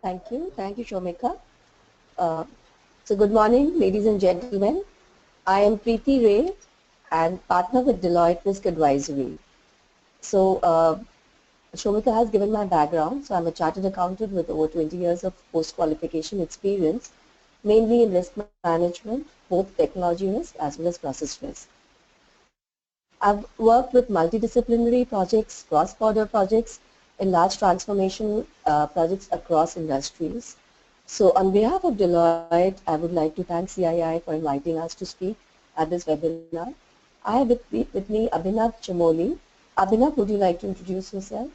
Thank you, Shomika. Uh, so good morning, ladies and gentlemen. I am Preeti Ray and partner with Deloitte Risk Advisory. So Shomika has given my background. So I'm a chartered accountant with over 20 years of post-qualification experience, mainly in risk management, both technology risk as well as process risk. I've worked with multidisciplinary projects, cross-border projects, and large transformation projects across industries. So on behalf of Deloitte, I would like to thank CII for inviting us to speak at this webinar. I have with me Abhinav Chamoli. Abhinav, would you like to introduce yourself?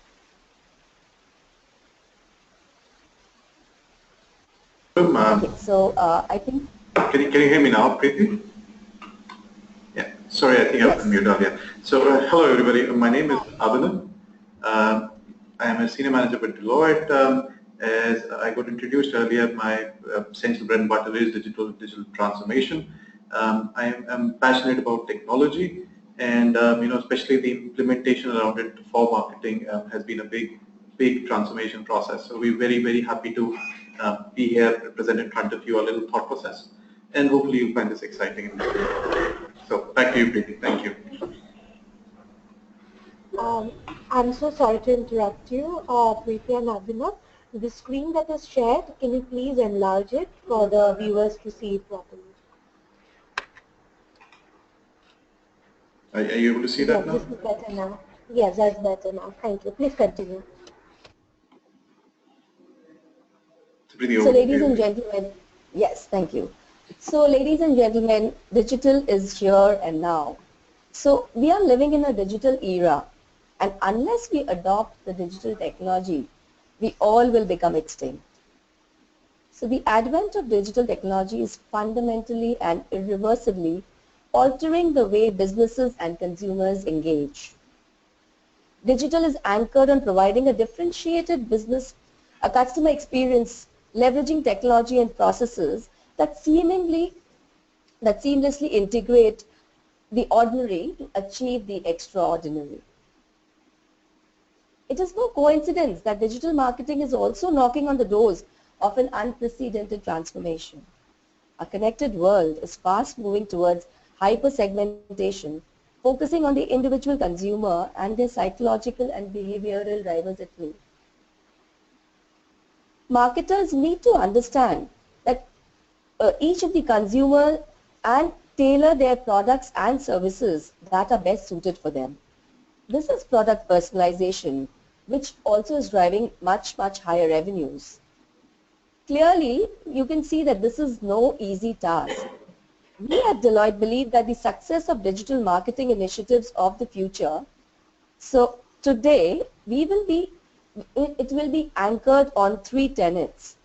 Okay, so I think... Can you hear me now, Preeti? Yeah, sorry, I think I was muted earlier. So hello everybody, my name is Abhinav. I am a senior manager with Deloitte. As I got introduced earlier, my essential bread and butter is digital transformation. I am passionate about technology, and especially the implementation around it for marketing has been a big transformation process. So we're very happy to be here, present in front of you a little thought process, and hopefully you'll find this exciting. So back to you, Preeti. Thank you. I'm so sorry to interrupt you, Preeti and Abhinav. The screen that is shared, can you please enlarge it for the viewers to see it properly? Are you able to see that now? This is better now. Yes, that's better now. Thank you. Please continue. So ladies and gentlemen, yes, thank you. So ladies and gentlemen, digital is here and now. So we are living in a digital era, and unless we adopt the digital technology, we all will become extinct. So the advent of digital technology is fundamentally and irreversibly altering the way businesses and consumers engage. Digital is anchored on providing a differentiated a customer experience, leveraging technology and processes that seamlessly integrate the ordinary to achieve the extraordinary. It is no coincidence that digital marketing is also knocking on the doors of an unprecedented transformation. A connected world is fast moving towards hyper-segmentation, focusing on the individual consumer and their psychological and behavioral drivers at play. Marketers need to understand that each of the consumer and tailor their products and services that are best suited for them. This is product personalization, which also is driving much higher revenues. Clearly, you can see that this is no easy task. We at Deloitte believe that the success of digital marketing initiatives of the future, so today it will be anchored on 3 tenets.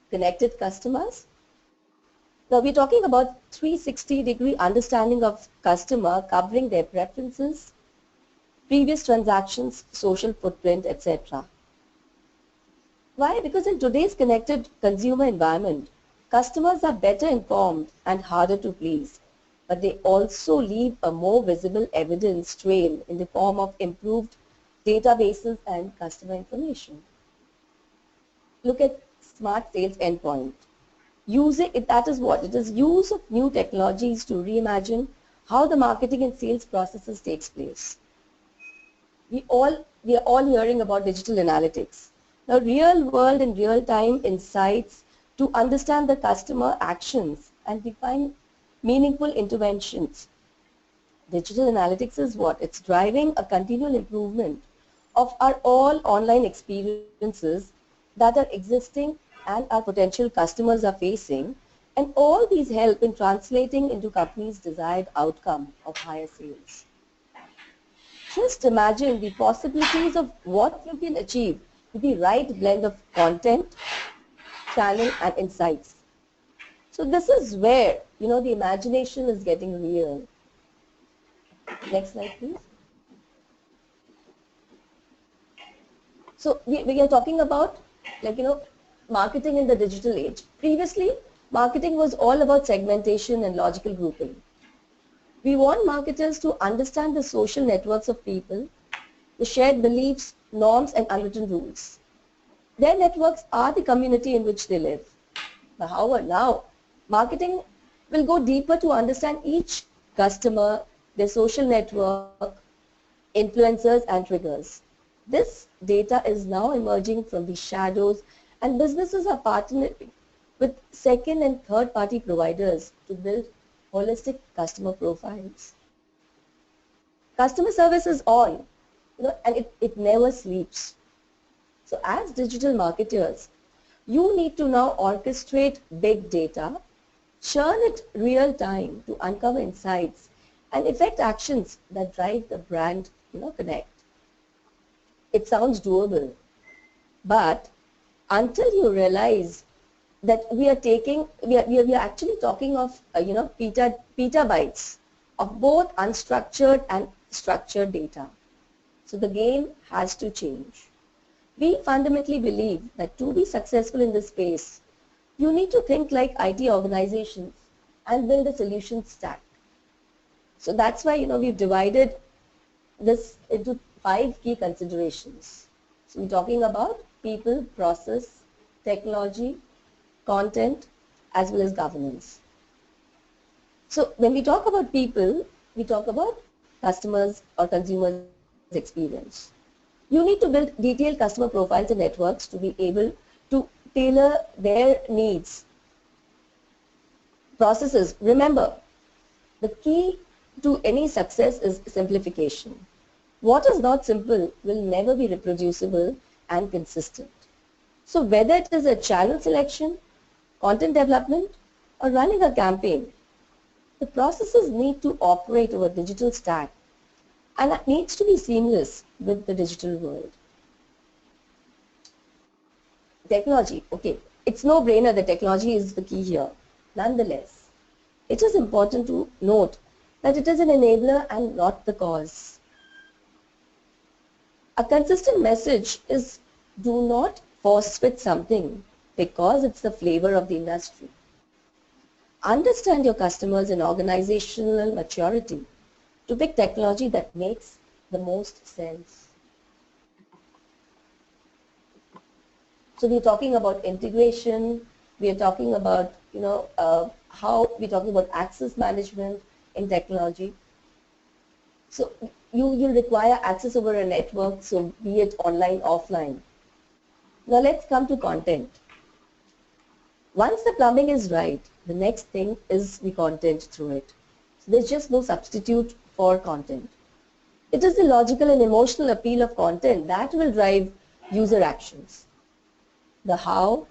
Connected customers. Now we're talking about 360-degree understanding of customer, covering their preferences, previous transactions, social footprint, etc. Why? Because in today's connected consumer environment, customers are better informed and harder to please, but they also leave a more visible evidence trail in the form of improved databases and customer information. Look at smart sales endpoint. That is what? It is use of new technologies to reimagine how the marketing and sales processes takes place. We are all hearing about digital analytics. Now real world and real time insights to understand the customer actions and define meaningful interventions. Digital analytics is what? It's driving a continual improvement of our all online experiences that are existing and our potential customers are facing, and all these help in translating into companies' desired outcome of higher sales. Just imagine the possibilities of what you can achieve with the right blend of content, channel and insights. So this is where, the imagination is getting real. Next slide, please. So we are talking about, marketing in the digital age. Previously, marketing was all about segmentation and logical grouping. We want marketers to understand the social networks of people, the shared beliefs, norms and unwritten rules. Their networks are the community in which they live. However, now marketing will go deeper to understand each customer, their social network, influencers and triggers. This data is now emerging from the shadows, and businesses are partnering with second and third party providers to build holistic customer profiles. Customer service is on, and it never sleeps. So as digital marketers, you need to now orchestrate big data, churn it real time to uncover insights and effect actions that drive the brand, connect. It sounds doable, but until you realize that we are actually talking of, petabytes of both unstructured and structured data. So the game has to change. We fundamentally believe that to be successful in this space, you need to think like IT organizations and build a solution stack. So that's why, we've divided this into 5 key considerations. So we're talking about people, process, technology, content, as well as governance. So when we talk about people, we talk about customers or consumers' experience. You need to build detailed customer profiles and networks to be able to tailor their needs. Processes. Remember, the key to any success is simplification. What is not simple will never be reproducible and consistent. So whether it is a channel selection, content development, or running a campaign, the processes need to operate over a digital stack, and that needs to be seamless with the digital world. Technology, okay, it's no brainer that technology is the key here. Nonetheless, it is important to note that it is an enabler and not the cause. A consistent message is do not force fit something because it's the flavor of the industry. Understand your customers and organizational maturity to pick technology that makes the most sense. So we're talking about integration, we are talking about, how we're talking about access management in technology. So you require access over a network, so be it online, offline. Now let's come to content. Once the plumbing is right, the next thing is the content through it. So there's just no substitute for content. It is the logical and emotional appeal of content that will drive user actions. The how,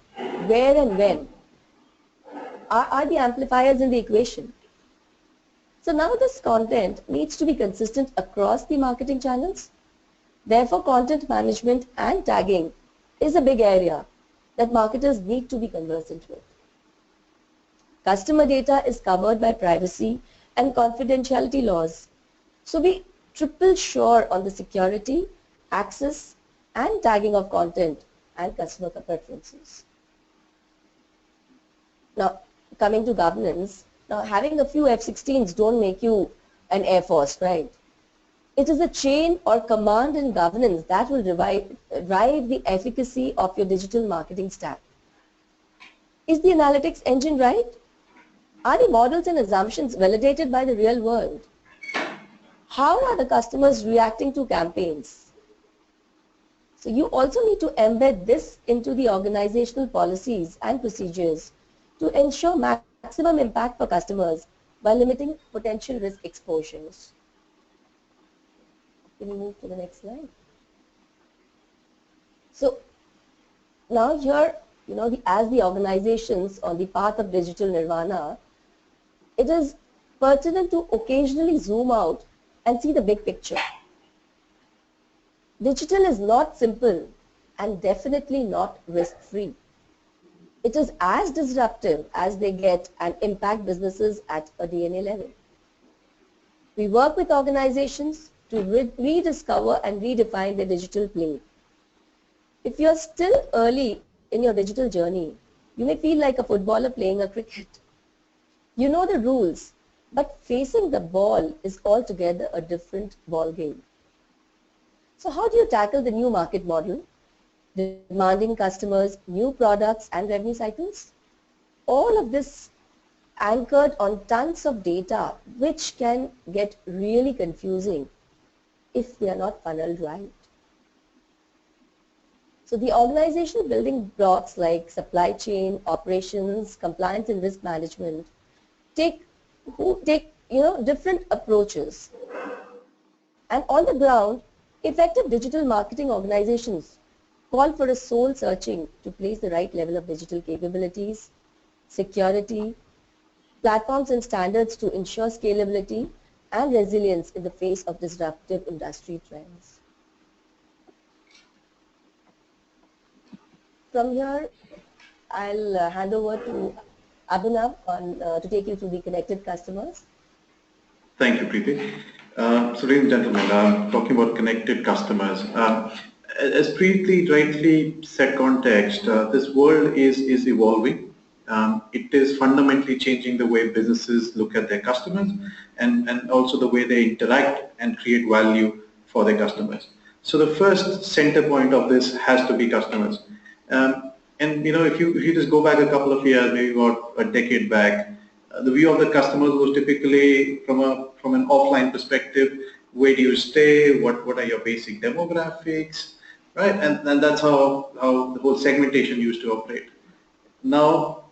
where and when are the amplifiers in the equation. So now this content needs to be consistent across the marketing channels. Therefore, content management and tagging is a big area that marketers need to be conversant with. Customer data is covered by privacy and confidentiality laws. So be triple sure on the security, access and tagging of content and customer preferences. Now, coming to governance, now having a few F-16s don't make you an Air Force, right? It is a chain or command and governance that will drive the efficacy of your digital marketing stack. Is the analytics engine right? Are the models and assumptions validated by the real world? How are the customers reacting to campaigns? So you also need to embed this into the organizational policies and procedures to ensure maximum impact for customers by limiting potential risk exposures. Can you move to the next slide? So now here, as the organizations on the path of digital nirvana, it is pertinent to occasionally zoom out and see the big picture. Digital is not simple and definitely not risk-free. It is as disruptive as they get and impact businesses at a DNA level. We work with organizations to rediscover and redefine their digital play. If you're still early in your digital journey, you may feel like a footballer playing a cricket. You know the rules, but facing the ball is altogether a different ball game. So how do you tackle the new market model? demanding customers new products and revenue cycles. All of this anchored on tons of data, which can get really confusing if they are not funneled right. So the organizational building blocks like supply chain, operations, compliance and risk management take different approaches. And on the ground, effective digital marketing organizations call for a soul searching to place the right level of digital capabilities, security, platforms and standards to ensure scalability and resilience in the face of disruptive industry trends. From here, I'll hand over to Abhinav to take you through the connected customers. Thank you, Preeti. So ladies and gentlemen, talking about connected customers. As Preeti rightly set context, this world is evolving. It is fundamentally changing the way businesses look at their customers and also the way they interact and create value for their customers. So the first center point of this has to be customers. And if you just go back a couple of years, maybe about a decade back, the view of the customers was typically from an offline perspective. Where do you stay? What are your basic demographics, right? And that's how the whole segmentation used to operate. Now,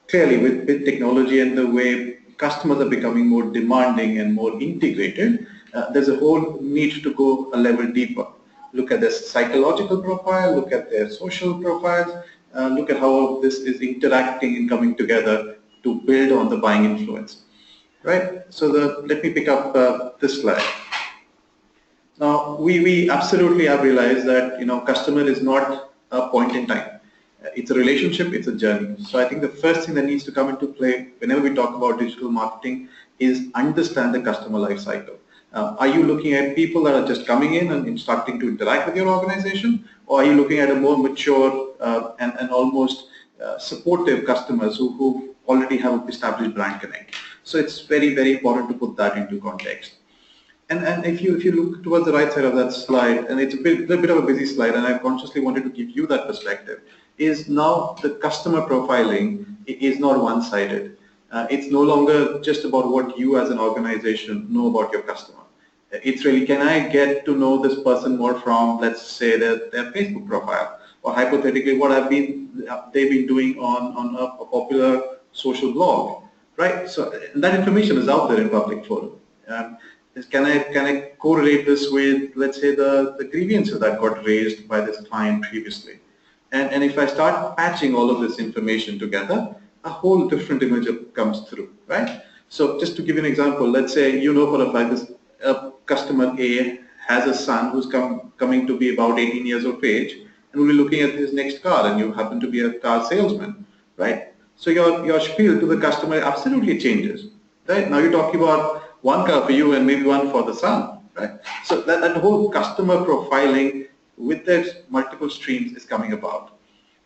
clearly with technology and the way customers are becoming more demanding and more integrated, there's a whole need to go a level deeper. Look at their psychological profile, look at their social profiles, look at how this is interacting and coming together to build on the buying influence, right? So let me pick up this slide. Now, we absolutely have realized that customer is not a point in time. It's a relationship, it's a journey. So I think the first thing that needs to come into play whenever we talk about digital marketing is understand the customer life cycle. Are you looking at people that are just coming in and starting to interact with your organization, or are you looking at a more mature and almost supportive customers who already have an established brand connect? So it's very, very important to put that into context. And if you look towards the right side of that slide, and it's a bit of a busy slide, and I consciously wanted to give you that perspective, is now the customer profiling is not one-sided. It's no longer just about what you as an organization know about your customer. It's really, can I get to know this person more from, let's say, their Facebook profile, or hypothetically what they've been doing on a popular social blog, right? So that information is out there in public forum. Can I correlate this with, let's say, the grievances that got raised by this client previously? And if I start patching all of this information together, a whole different image comes through, right? So just to give you an example, let's say for a fact this customer A has a son who's coming to be about 18 years of age, and will be looking at his next car, and you happen to be a car salesman, right? So your spiel to the customer absolutely changes, right? Now you're talking about one car for you and maybe one for the son, right? So that whole customer profiling with their multiple streams is coming about.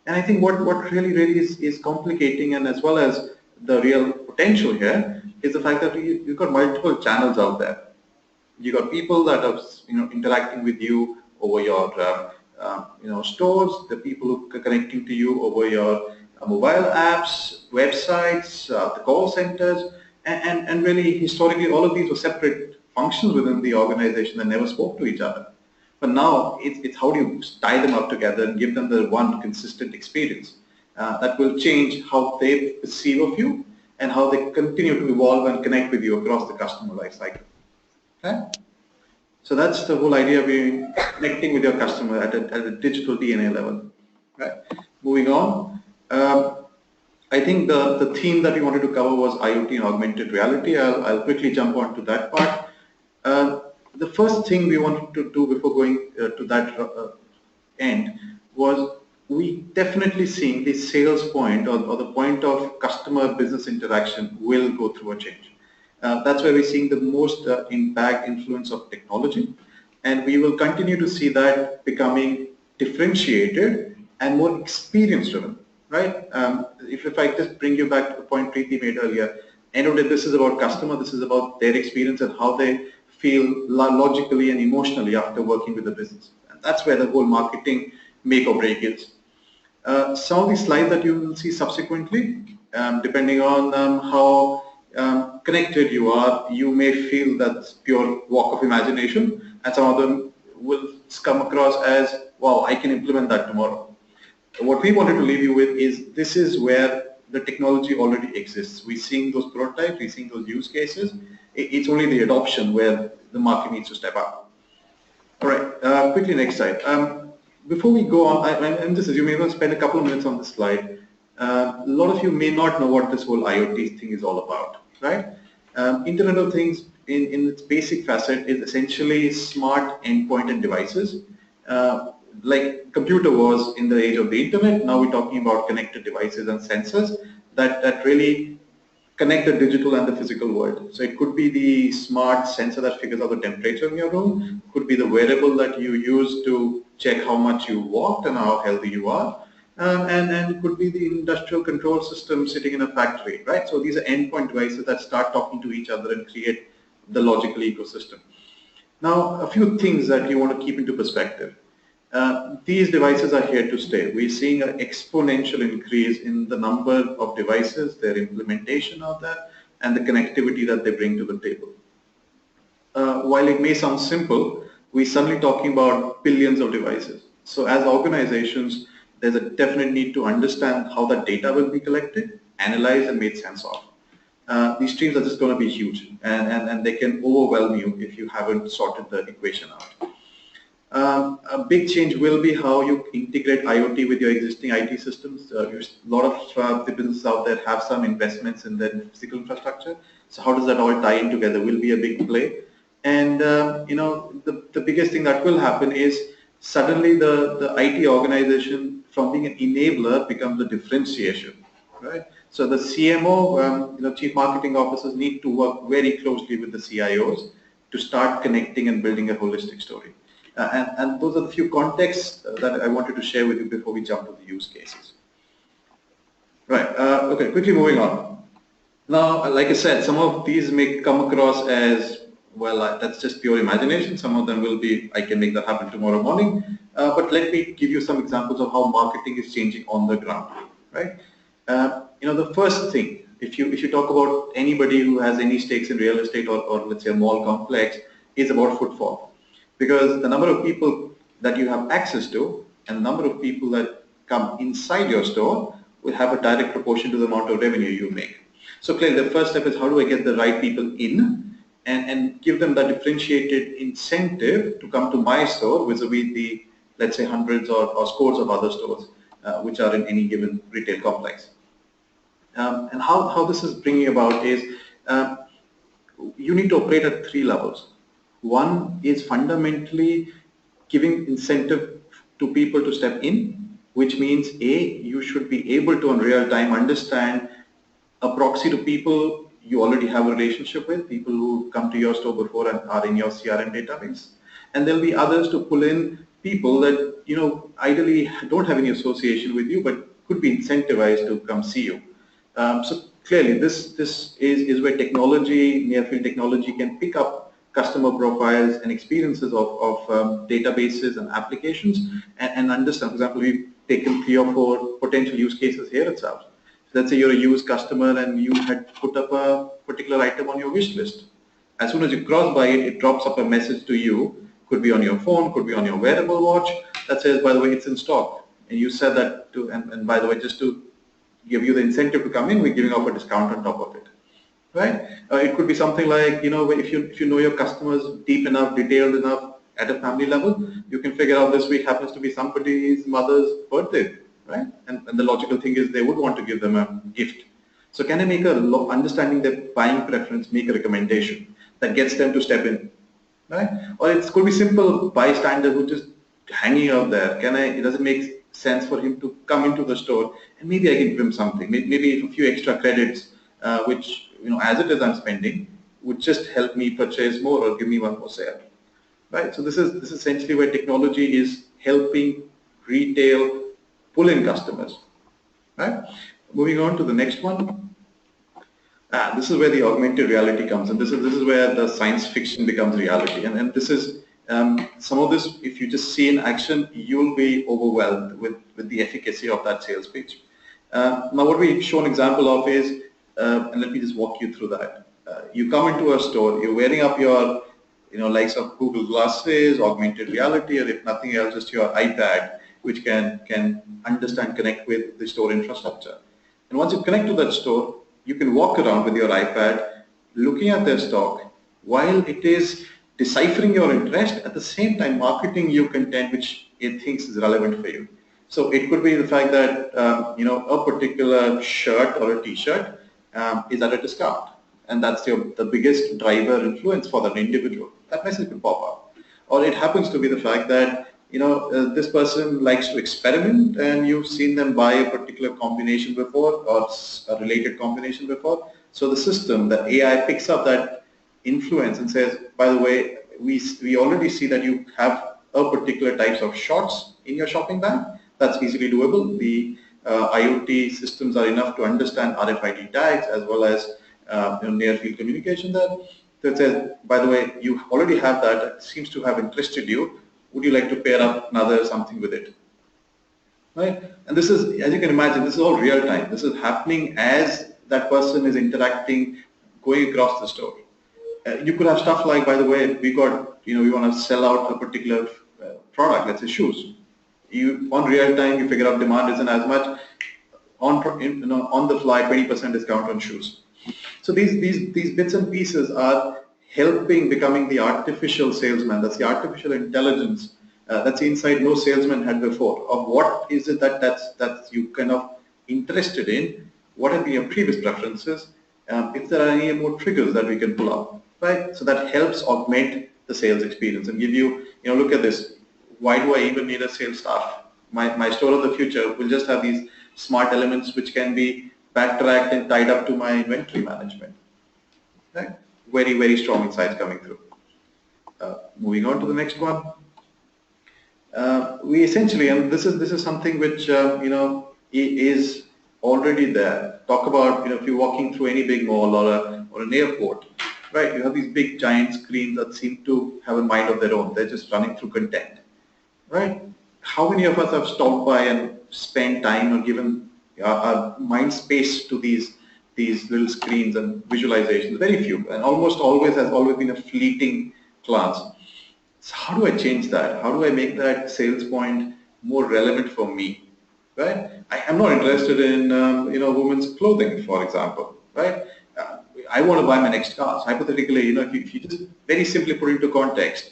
And I think what really is complicating, and as well as the real potential here, is the fact that you've got multiple channels out there. You've got people that are interacting with you over your stores, the people who are connecting to you over your mobile apps, websites, the call centers, and really historically all of these were separate functions within the organization that never spoke to each other. But now it's how do you tie them up together and give them the one consistent experience that will change how they perceive of you and how they continue to evolve and connect with you across the customer life cycle. Okay? So that's the whole idea of being connecting with your customer at a digital DNA level. Right? Moving on. I think the theme that we wanted to cover was IoT and augmented reality. I'll quickly jump on to that part. The first thing we wanted to do before going to that end was we definitely seeing the sales point or the point of customer business interaction will go through a change. That's where we're seeing the most impact influence of technology, and we will continue to see that becoming differentiated and more experience driven, right? If I just bring you back to the point Preeti made earlier, end of the day, this is about customer, this is about their experience and how they feel logically and emotionally after working with the business. And that's where the whole marketing make or break is. Some of the slides that you will see subsequently, depending on how connected you are, you may feel that's pure walk of imagination, and some of them will come across as, wow, I can implement that tomorrow. What we wanted to leave you with is this is where the technology already exists. We're seeing those prototypes, we're seeing those use cases. It's only the adoption where the market needs to step up. All right, quickly next slide. Before we go on, I'm just assuming I'm going to spend a couple of minutes on this slide. A lot of you may not know what this whole IoT thing is all about, right? Internet of Things in its basic facet is essentially smart endpoint and devices. Like computer was in the age of the internet, now we're talking about connected devices and sensors that really connect the digital and the physical world. So it could be the smart sensor that figures out the temperature in your room, could be the wearable that you use to check how much you walked and how healthy you are, and it could be the industrial control system sitting in a factory, right? So these are endpoint devices that start talking to each other and create the logical ecosystem. Now, a few things that you want to keep into perspective. These devices are here to stay. We're seeing an exponential increase in the number of devices, their implementation of that, and the connectivity that they bring to the table. While it may sound simple, we're suddenly talking about billions of devices. So as organizations, there's a definite need to understand how that data will be collected, analyzed, and made sense of. These streams are just going to be huge, and they can overwhelm you if you haven't sorted the equation out. A big change will be how you integrate IoT with your existing IT systems. A lot of the businesses out there have some investments in their physical infrastructure. So how does that all tie in together will be a big play. And the biggest thing that will happen is suddenly the IT organization from being an enabler becomes a differentiation, right? So the CMO, Chief Marketing Officers need to work very closely with the CIOs to start connecting and building a holistic story. And those are the few contexts that I wanted to share with you before we jump to the use cases. Right, okay, quickly moving on. Now, like I said, some of these may come across as, well, that's just pure imagination. Some of them will be, I can make that happen tomorrow morning. But let me give you some examples of how marketing is changing on the ground, right? The first thing, if you talk about anybody who has any stakes in real estate or let's say a mall complex, is about footfall. Because the number of people that you have access to and the number of people that come inside your store will have a direct proportion to the amount of revenue you make. So clearly the first step is how do I get the right people in and give them that differentiated incentive to come to my store vis-a-vis the, let's say, hundreds or scores of other stores which are in any given retail complex. And how this is bringing about is you need to operate at 3 levels. One is fundamentally giving incentive to people to step in, which means you should be able to in real time understand a proxy to people you already have a relationship with, people who come to your store before and are in your CRM database. And there'll be others to pull in people that, ideally don't have any association with you, but could be incentivized to come see you. So clearly this is where technology, near-field technology can pick up customer profiles and experiences of databases and applications and understand. For example, we've taken 3 or 4 potential use cases here itself. So let's say you're a used customer and you had put up a particular item on your wish list. As soon as you cross by it, it drops up a message to you, could be on your phone, could be on your wearable watch, that says, by the way, it's in stock. And you said that to, and by the way, just to give you the incentive to come in, we're giving off a discount on top of it. Right? It could be something like, if you know your customers deep enough, detailed enough at a family level, you can figure out this week happens to be somebody's mother's birthday, right? And the logical thing is they would want to give them a gift. So can I make understanding their buying preference, make a recommendation that gets them to step in, right? Or it could be simple bystander who just hanging out there. Does it make sense for him to come into the store and maybe I can give him something, maybe a few extra credits, which as it is I'm spending, would just help me purchase more or give me one more sale, right? So this is essentially where technology is helping retail pull in customers, right? Moving on to the next one. This is where the augmented reality comes, and this is where the science fiction becomes reality, and this is some of this, if you just see in action, you'll be overwhelmed with the efficacy of that sales pitch. Now, what we've shown example of is, and let me just walk you through that. You come into a store, you're wearing up your, likes of Google Glasses, augmented reality, or if nothing else, just your iPad, which can understand, connect with the store infrastructure. And once you connect to that store, you can walk around with your iPad, looking at their stock, while it is deciphering your interest, at the same time marketing you content which it thinks is relevant for you. So it could be the fact that a particular shirt or a T-shirt is at a discount, and that's the biggest driver influence for that individual. That message will pop up. Or it happens to be the fact that this person likes to experiment, and you've seen them buy a particular combination before or a related combination before. So the system, the AI, picks up that influence and says, by the way, we already see that you have a particular types of shorts in your shopping bag. That's easily doable. The IoT systems are enough to understand RFID tags as well as near field communication there. So it says, by the way, you already have that. It seems to have interested you. Would you like to pair up another something with it? Right? And this is, as you can imagine, this is all real time. This is happening as that person is interacting, going across the store. You could have stuff like, by the way, we want to sell out a particular product, let's say shoes. On real time, you figure out demand isn't as much. On the fly, 20% discount on shoes. So these bits and pieces are helping becoming the artificial salesman. That's the artificial intelligence that's inside no salesman had before. Of what is it that's you kind of interested in? What have been your previous preferences? If there are any more triggers that we can pull up, right? So that helps augment the sales experience and give you, look at this. Why do I even need a sales staff? My store of the future will just have these smart elements which can be backtracked and tied up to my inventory management. Right? Very, very strong insights coming through. Moving on to the next one. We essentially, and this is something which is already there. Talk about if you're walking through any big mall or an airport, right? You have these big giant screens that seem to have a mind of their own. They're just running through content, right? How many of us have stopped by and spent time or given our mind space to these little screens and visualizations? Very few, and almost always has always been a fleeting glance. So how do I change that? How do I make that sales point more relevant for me? Right? I am not interested in women's clothing, for example. Right? I want to buy my next car. So hypothetically, if you just very simply put into context,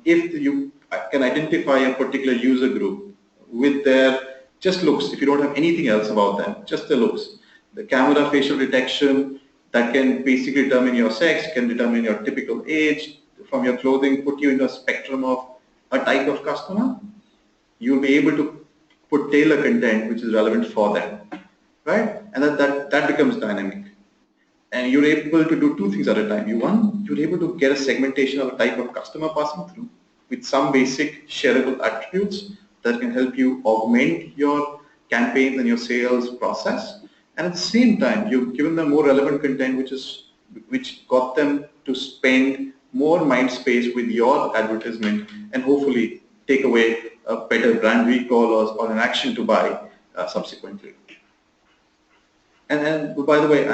if you can identify a particular user group with their just looks, if you don't have anything else about them, just the looks, the camera facial detection that can basically determine your sex, can determine your typical age, from your clothing, put you in a spectrum of a type of customer, you'll be able to put tailor content which is relevant for them, right? And that becomes dynamic. And you're able to do two things at a time. You're able to get a segmentation of a type of customer passing through with some basic shareable attributes that can help you augment your campaigns and your sales process. And at the same time, you've given them more relevant content which got them to spend more mind space with your advertisement and hopefully take away a better brand recall or an action to buy subsequently. And by the way,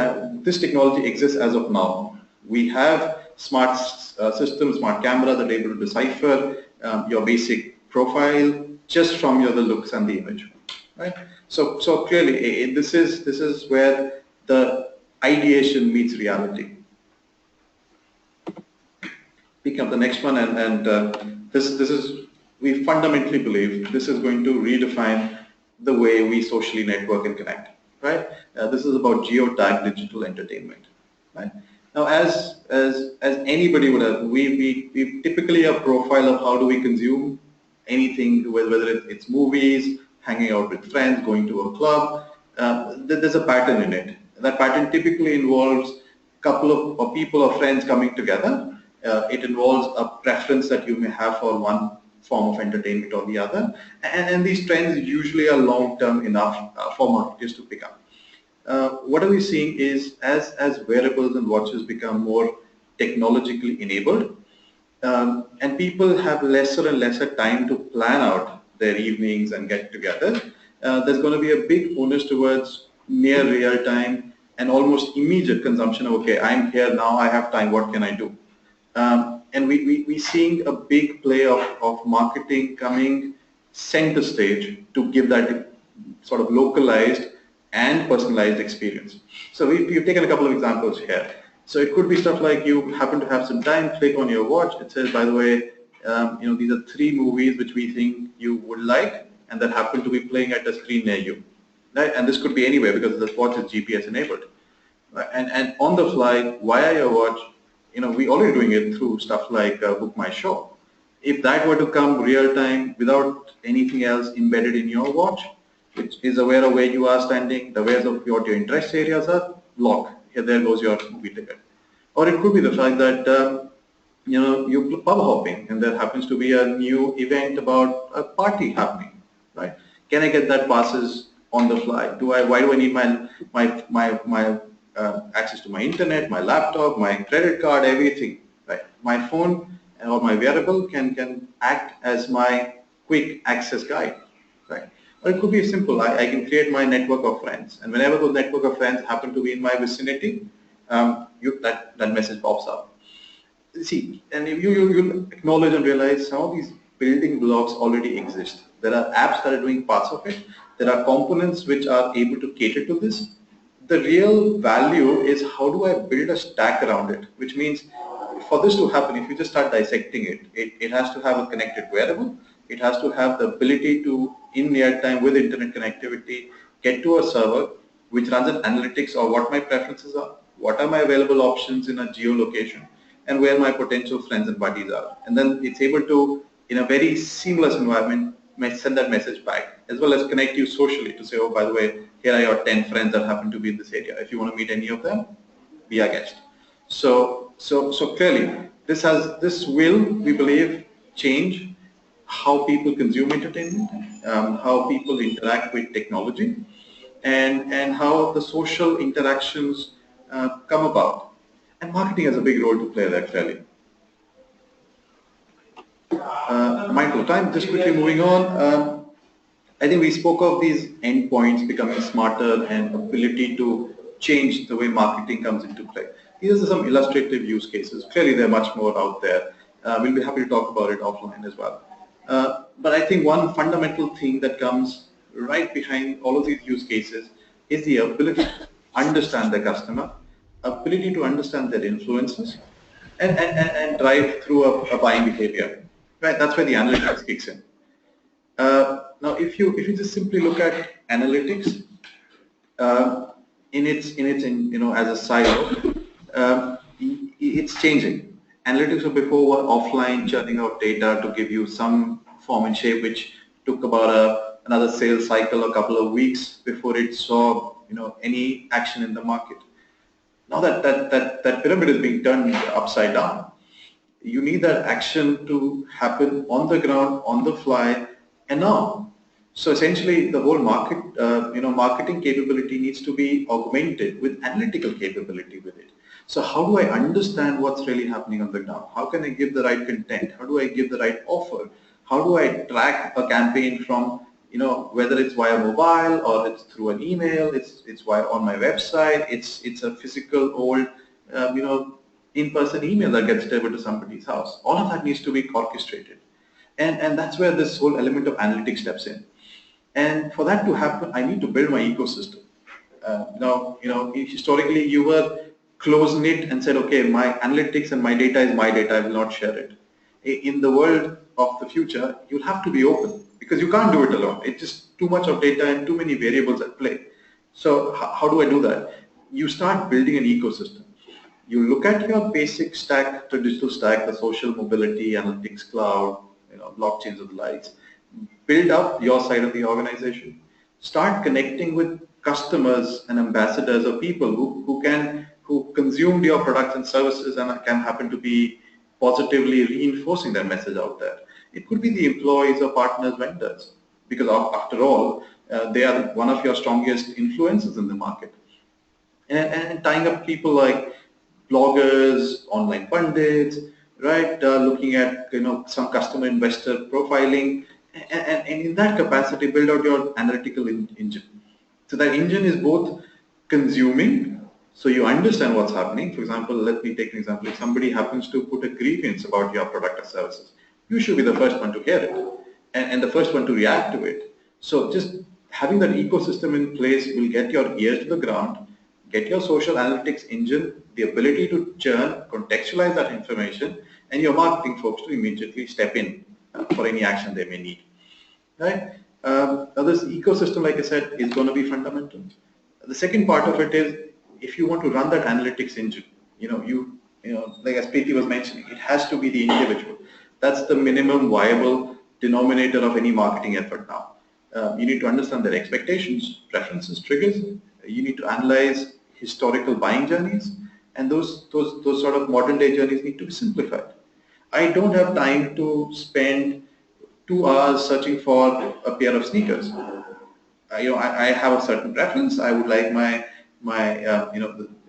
this technology exists as of now. We have smart systems, smart camera that are able to decipher your basic profile just from the looks and the image, right? So clearly, this is where the ideation meets reality. Picking up the next one, and this is, we fundamentally believe this is going to redefine the way we socially network and connect, right? This is about geotagged digital entertainment, right? Now, as anybody would have, we typically have a profile of how do we consume anything, whether it's movies, hanging out with friends, going to a club. There's a pattern in it. That pattern typically involves a couple of people or friends coming together. It involves a preference that you may have for one form of entertainment or the other, and these trends usually are long-term enough for marketers to pick up. What are we seeing is as wearables and watches become more technologically enabled, and people have lesser and lesser time to plan out their evenings and get together. There's going to be a big onus towards near real time and almost immediate consumption of, okay, I'm here now, I have time, what can I do? And we're seeing a big play of marketing coming center stage to give that sort of localized and personalized experience. So we've taken a couple of examples here. So it could be stuff like you happen to have some time, click on your watch. It says, by the way, these are 3 movies which we think you would like, and that happen to be playing at a screen near you. Right? And this could be anywhere because this watch is GPS enabled. Right? And on the fly, via your watch, we're already doing it through stuff like Book My Show. If that were to come real time without anything else embedded in your watch, which is aware of where you are standing, the aware of what your interest areas are, lock. Here, there goes your movie ticket. Or it could be the fact that you're pub hopping and there happens to be a new event about a party happening, right? Can I get that passes on the fly? Why do I need my access to my internet, my laptop, my credit card, everything, right? My phone or my wearable can act as my quick access guide, right? Or it could be simple. I can create my network of friends, and whenever those network of friends happen to be in my vicinity, that message pops up. See, and if you acknowledge and realize some of these building blocks already exist. There are apps that are doing parts of it. There are components which are able to cater to this. The real value is how do I build a stack around it, which means for this to happen, if you just start dissecting it has to have a connected wearable. It has to have the ability to, in near time with internet connectivity, get to a server which runs an analytics of what my preferences are, what are my available options in a geolocation, and where my potential friends and buddies are. And then it's able to, in a very seamless environment, send that message back, as well as connect you socially to say, oh, by the way, here are your 10 friends that happen to be in this area. If you want to meet any of them, be our guest. So clearly, this will, we believe, change how people consume entertainment, how people interact with technology, and how the social interactions come about. And marketing has a big role to play there, clearly. Mindful of time, just quickly moving on. I think we spoke of these endpoints becoming smarter and ability to change the way marketing comes into play. These are some illustrative use cases. Clearly, there are much more out there. We'll be happy to talk about it offline as well. But I think one fundamental thing that comes right behind all of these use cases is the ability to understand the customer, ability to understand their influences, and drive through a buying behavior. Right, that's where the analytics kicks in. Now, if you just simply look at analytics as a silo, it's changing. Analytics before were offline, churning out data to give you some form and shape, which took about another sales cycle, a couple of weeks before it saw any action in the market. Now that pyramid is being turned upside down. You need that action to happen on the ground, on the fly, and now. So essentially, the whole marketing capability needs to be augmented with analytical capability with it. So how do I understand what's really happening on the ground? How can I give the right content? How do I give the right offer? How do I track a campaign from, whether it's via mobile or it's through an email, it's via on my website, it's a physical old, in-person email that gets delivered to somebody's house. All of that needs to be orchestrated. And that's where this whole element of analytics steps in. And for that to happen, I need to build my ecosystem. Now, historically you were close-knit and said, okay, my analytics and my data is my data, I will not share it. In the world of the future, you'll have to be open because you can't do it alone. It's just too much of data and too many variables at play. So how do I do that? You start building an ecosystem. You look at your basic stack, the digital stack, the social mobility, analytics cloud, blockchains and the likes. Build up your side of the organization. Start connecting with customers and ambassadors or people who consumed your products and services and can happen to be positively reinforcing their message out there. It could be the employees or partners, vendors, because after all, they are one of your strongest influences in the market. And tying up people like bloggers, online pundits, right? Looking at some customer investor profiling, and in that capacity build out your analytical engine. So that engine is both consuming, so you understand what's happening. For example, let me take an example. If somebody happens to put a grievance about your product or services, you should be the first one to hear it and the first one to react to it. So just having that ecosystem in place will get your ears to the ground, get your social analytics engine the ability to churn, contextualize that information, and your marketing folks to immediately step in for any action they may need. Right? This ecosystem, like I said, is going to be fundamental. The second part of it is if you want to run that analytics engine, like as Preeti was mentioning, it has to be the individual. That's the minimum viable denominator of any marketing effort now. You need to understand their expectations, preferences, triggers. You need to analyze historical buying journeys, and those sort of modern day journeys need to be simplified. I don't have time to spend 2 hours searching for a pair of sneakers. I have a certain preference. I would like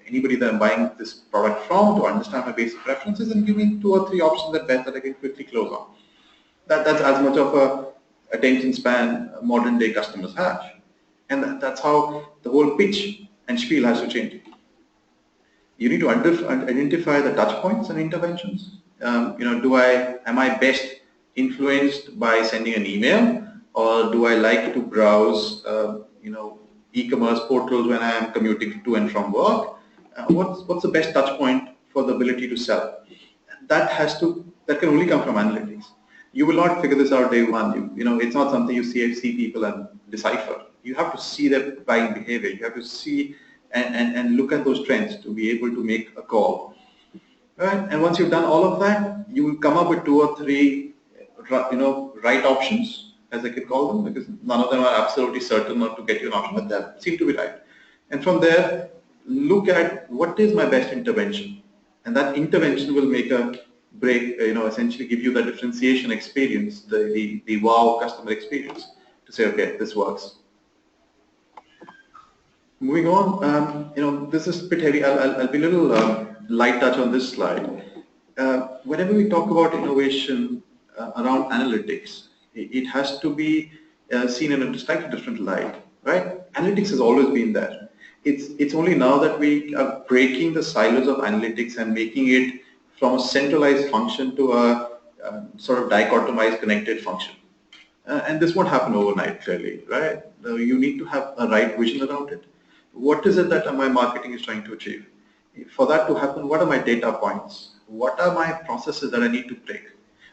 anybody that I'm buying this product from to understand my basic preferences and give me 2 or 3 options at best that I can quickly close on. That's as much of a attention span modern day customers have, and that's how the whole pitch and spiel has to change. You need to identify the touch points and interventions. Am I best influenced by sending an email, or do I like to browse e-commerce portals when I am commuting to and from work? What's the best touch point for the ability to sell? That can only come from analytics. You will not figure this out day one. It's not something you see people and decipher. You have to see their buying behavior. You have to see and look at those trends to be able to make a call. Right? And once you've done all of that, you will come up with 2 or 3 right options, as I could call them, because none of them are absolutely certain not to get you an option, but that seem to be right. And from there, look at what is my best intervention, and that intervention will make a break. Essentially give you the differentiation experience, the wow customer experience, to say, okay, this works. Moving on, this is a bit heavy. I'll be a little light touch on this slide. Whenever we talk about innovation around analytics, it has to be seen in a slightly different light, right? Analytics has always been there. It's only now that we are breaking the silos of analytics and making it from a centralized function to a sort of dichotomized connected function. And this won't happen overnight, clearly, right? You need to have a right vision around it. What is it that my marketing is trying to achieve? For that to happen, what are my data points? What are my processes that I need to break?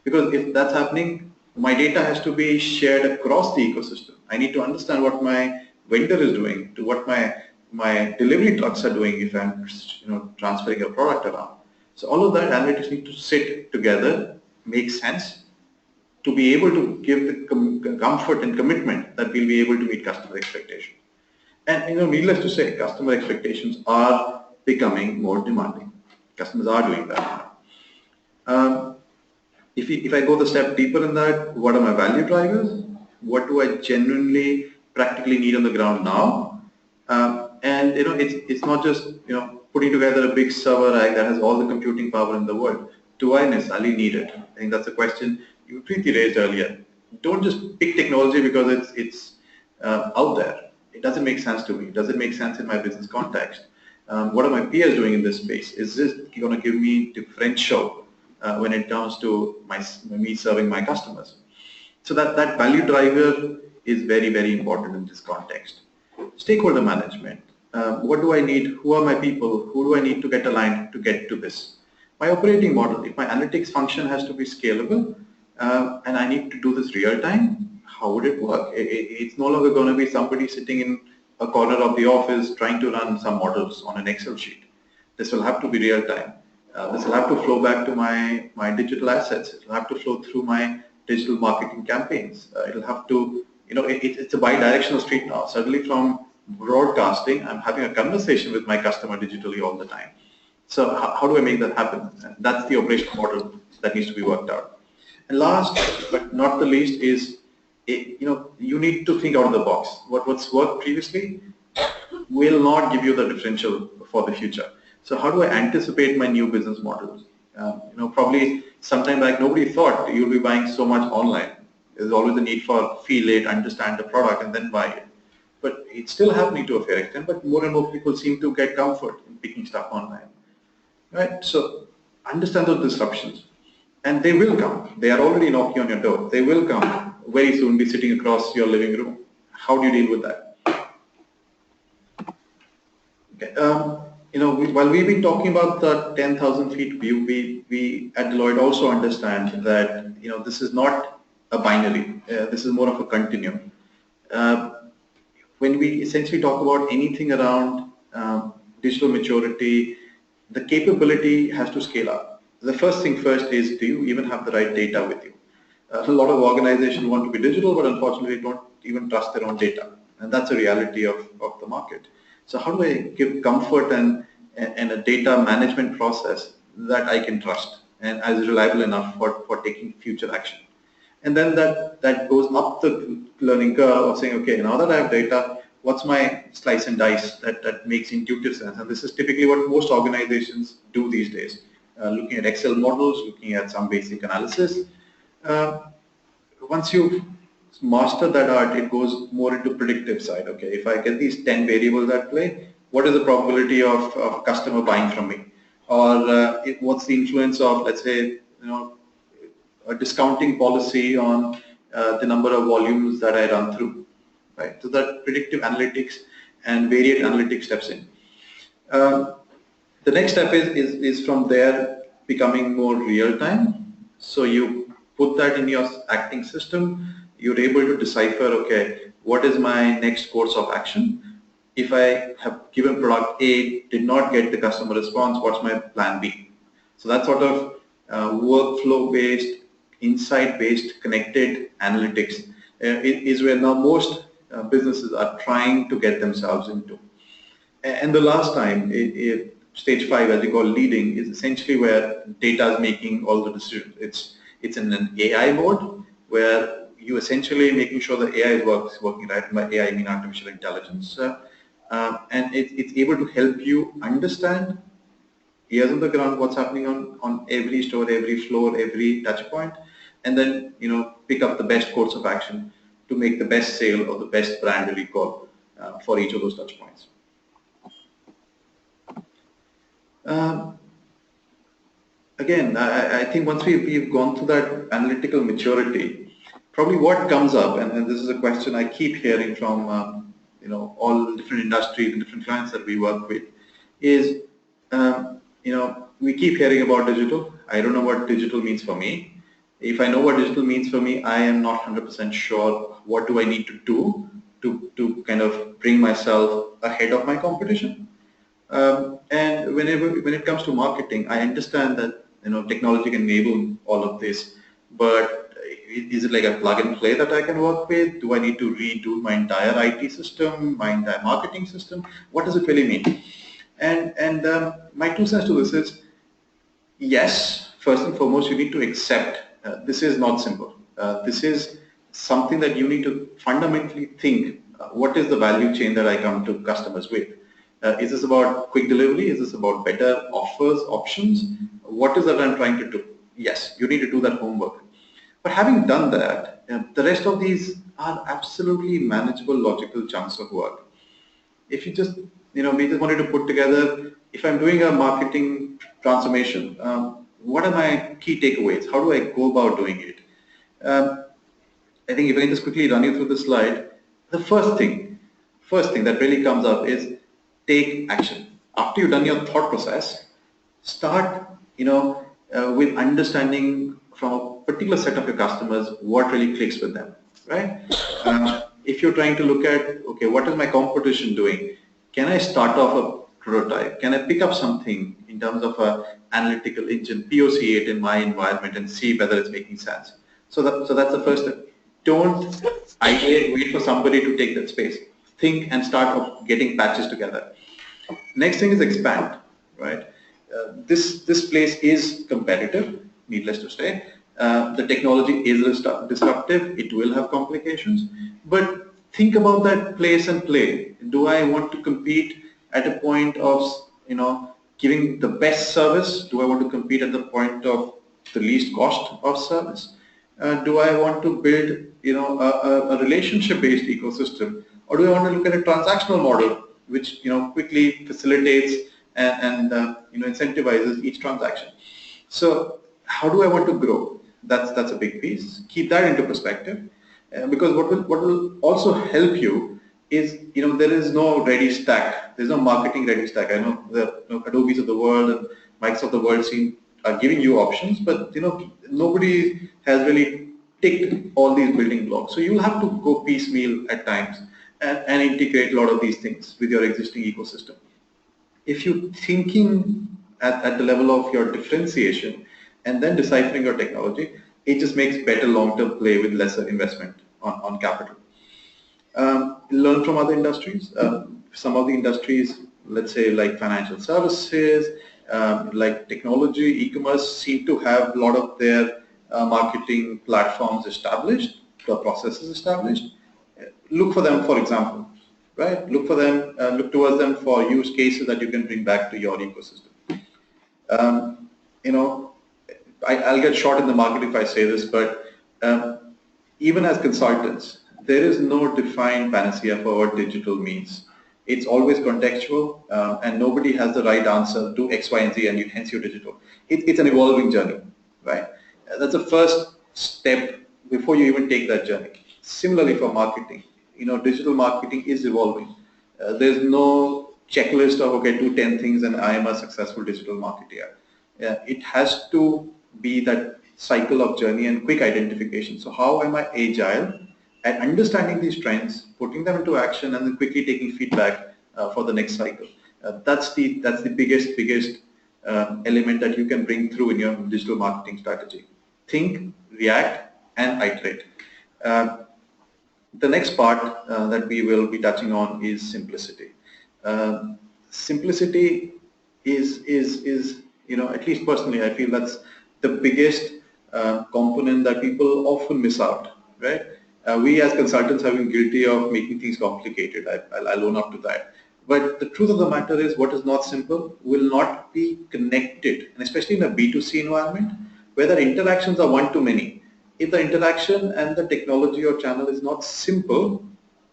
Because if that's happening, my data has to be shared across the ecosystem. I need to understand what my vendor is doing, to what my delivery trucks are doing if I'm transferring a product around. So all of that analytics need to sit together, make sense, to be able to give the comfort and commitment that we'll be able to meet customer expectations. And needless to say, customer expectations are becoming more demanding. Customers are doing that now. If I go the step deeper in that, what are my value drivers? What do I genuinely practically need on the ground now? And it's not just putting together a big server rack that has all the computing power in the world. Do I necessarily need it? I think that's a question you Preeti raised earlier. Don't just pick technology because it's out there. It doesn't make sense to me. Does it make sense in my business context? What are my peers doing in this space? Is this going to give me differential when it comes to me serving my customers? So that value driver is very, very important in this context. Stakeholder management. What do I need? Who are my people? Who do I need to get aligned to get to this? My operating model. If my analytics function has to be scalable and I need to do this real time, how would it work? It's no longer going to be somebody sitting in a corner of the office trying to run some models on an Excel sheet. This will have to be real time. This will have to flow back to my digital assets. It will have to flow through my digital marketing campaigns. It'll have to, it's a bi-directional street now. Suddenly from broadcasting, I'm having a conversation with my customer digitally all the time. So how do I make that happen? That's the operational model that needs to be worked out. And last but not the least is, you need to think out of the box. What's worked previously will not give you the differential for the future. So how do I anticipate my new business models? Probably sometime back nobody thought you'll be buying so much online. There's always a need for feel it, understand the product, and then buy it. But it's still happening to a fair extent, but more and more people seem to get comfort in picking stuff online. Right? So understand those disruptions. And they will come. They are already knocking on your door. They will come very soon, be sitting across your living room. How do you deal with that? Okay. While we've been talking about the 10,000 feet view, we at Deloitte also understand that this is not a binary. This is more of a continuum. When we essentially talk about anything around digital maturity, the capability has to scale up. The first thing first is, do you even have the right data with you? A lot of organizations want to be digital, but unfortunately don't even trust their own data. And that's a reality of the market. So how do I give comfort and a data management process that I can trust and is reliable enough for taking future action? And then that goes up the learning curve of saying, okay, now that I have data, what's my slice and dice that makes intuitive sense? And this is typically what most organizations do these days, looking at Excel models, looking at some basic analysis. Once you've mastered that art, it goes more into predictive side. Okay, if I get these 10 variables at play, what is the probability of a customer buying from me? Or what's the influence of, let's say, a discounting policy on the number of volumes that I run through, right? So that predictive analytics and variant analytics steps in. The next step is from there becoming more real time. So you put that in your acting system. You're able to decipher, okay, what is my next course of action? If I have given product A, did not get the customer response, what's my plan B? So that sort of workflow-based, insight-based, connected analytics is where now most businesses are trying to get themselves into. And the last time, stage 5, as we call leading, is essentially where data is making all the decisions. It's in an AI mode where you essentially making sure that AI is working right. And by AI, I mean artificial intelligence. And it's able to help you understand, ears on the ground, what's happening on every store, every floor, every touch point, and then pick up the best course of action to make the best sale or the best brand recall for each of those touch points. Again, I think once we've gone through that analytical maturity, probably what comes up, and this is a question I keep hearing from all different industries and different clients that we work with, is we keep hearing about digital. I don't know what digital means for me. If I know what digital means for me, I am not 100% sure what do I need to do to kind of bring myself ahead of my competition. And when it comes to marketing, I understand that technology can enable all of this, but is it like a plug and play that I can work with? Do I need to redo my entire IT system, my entire marketing system? What does it really mean? And my 2 cents to this is, yes, first and foremost, you need to accept this is not simple. This is something that you need to fundamentally think, what is the value chain that I come to customers with? Is this about quick delivery? Is this about better offers, options? What is that I'm trying to do? Yes, you need to do that homework. But having done that, the rest of these are absolutely manageable, logical chunks of work. If you just, we just wanted to put together, if I'm doing a marketing transformation, what are my key takeaways? How do I go about doing it? I think if I can just quickly run you through the slide, the first thing that really comes up is take action. After you've done your thought process, start, with understanding from a particular set of your customers what really clicks with them, right? If you're trying to look at, okay, what is my competition doing? Can I start off a prototype? Can I pick up something in terms of an analytical engine, POC it in my environment and see whether it's making sense? So that's the first step. Don't ideate, wait for somebody to take that space. Think and start getting patches together. Next thing is expand, right? This place is competitive, needless to say. The technology is disruptive. It will have complications. But think about that place and play. Do I want to compete at a point of, giving the best service? Do I want to compete at the point of the least cost of service? Do I want to build, a relationship-based ecosystem, or do I want to look at a transactional model, which quickly facilitates and incentivizes each transaction? So, how do I want to grow? That's a big piece. Keep that into perspective, because what will also help you is there is no ready stack. There's no marketing ready stack. I know the Adobe's of the world and Microsoft of the world are giving you options, but nobody has really ticked all these building blocks. So you'll have to go piecemeal at times and integrate a lot of these things with your existing ecosystem. If you're thinking at the level of your differentiation and then deciphering your technology, it just makes better long-term play with lesser investment on capital. Learn from other industries. Some of the industries, let's say like financial services, like technology, e-commerce, seem to have a lot of their marketing platforms established, the processes established. Look for them, for example, right? Look for them, look towards them for use cases that you can bring back to your ecosystem. I'll get short in the market if I say this, but even as consultants, there is no defined panacea for what digital means. It's always contextual, and nobody has the right answer to X, Y, and Z, and hence you're digital. It's an evolving journey, right? That's the first step before you even take that journey. Similarly for marketing, digital marketing is evolving. There's no checklist of, okay, do 10 things and I am a successful digital marketer. It has to be that cycle of journey and quick identification. So how am I agile at understanding these trends, putting them into action, and then quickly taking feedback for the next cycle? That's the biggest element that you can bring through in your digital marketing strategy. Think, react, and iterate. The next part that we will be touching on is simplicity. Simplicity is at least personally, I feel that's the biggest component that people often miss out, right? We as consultants have been guilty of making things complicated. I'll own up to that. But the truth of the matter is, what is not simple will not be connected, and especially in a B2C environment where the interactions are one-to-many. If the interaction and the technology or channel is not simple,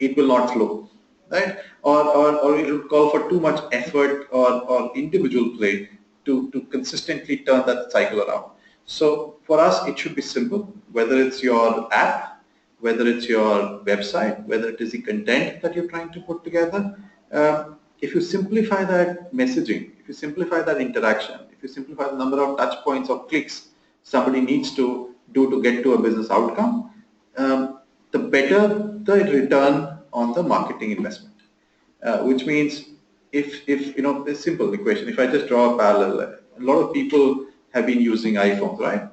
it will not flow, right? Or it will call for too much effort or individual play to consistently turn that cycle around. So for us, it should be simple, whether it's your app, whether it's your website, whether it is the content that you're trying to put together. If you simplify that messaging, if you simplify that interaction, if you simplify the number of touch points or clicks somebody needs to do to get to a business outcome, the better the return on the marketing investment. Which means if a simple equation, if I just draw a parallel, a lot of people have been using iPhones, right?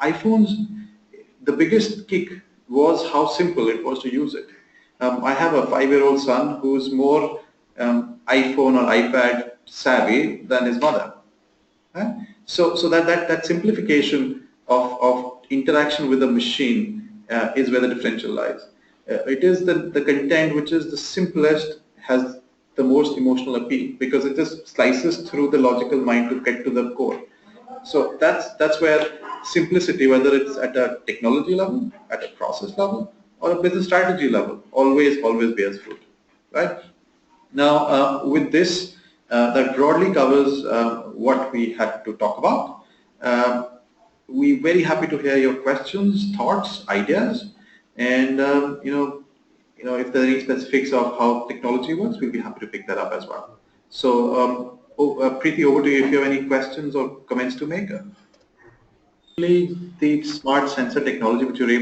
iPhones, the biggest kick was how simple it was to use it. I have a 5-year-old son who's more iPhone or iPad savvy than his mother. So that simplification of interaction with the machine is where the differential lies. It is the content which is the simplest, has the most emotional appeal, because it just slices through the logical mind to get to the core. So that's where simplicity, whether it's at a technology level, at a process level, or a business strategy level, always bears fruit, right? Now, with this, that broadly covers what we had to talk about. We're very happy to hear your questions, thoughts, ideas, and if there are any specifics of how technology works, we'll be happy to pick that up as well. So, Preeti, over to you if you have any questions or comments to make. The smart sensor technology which you're able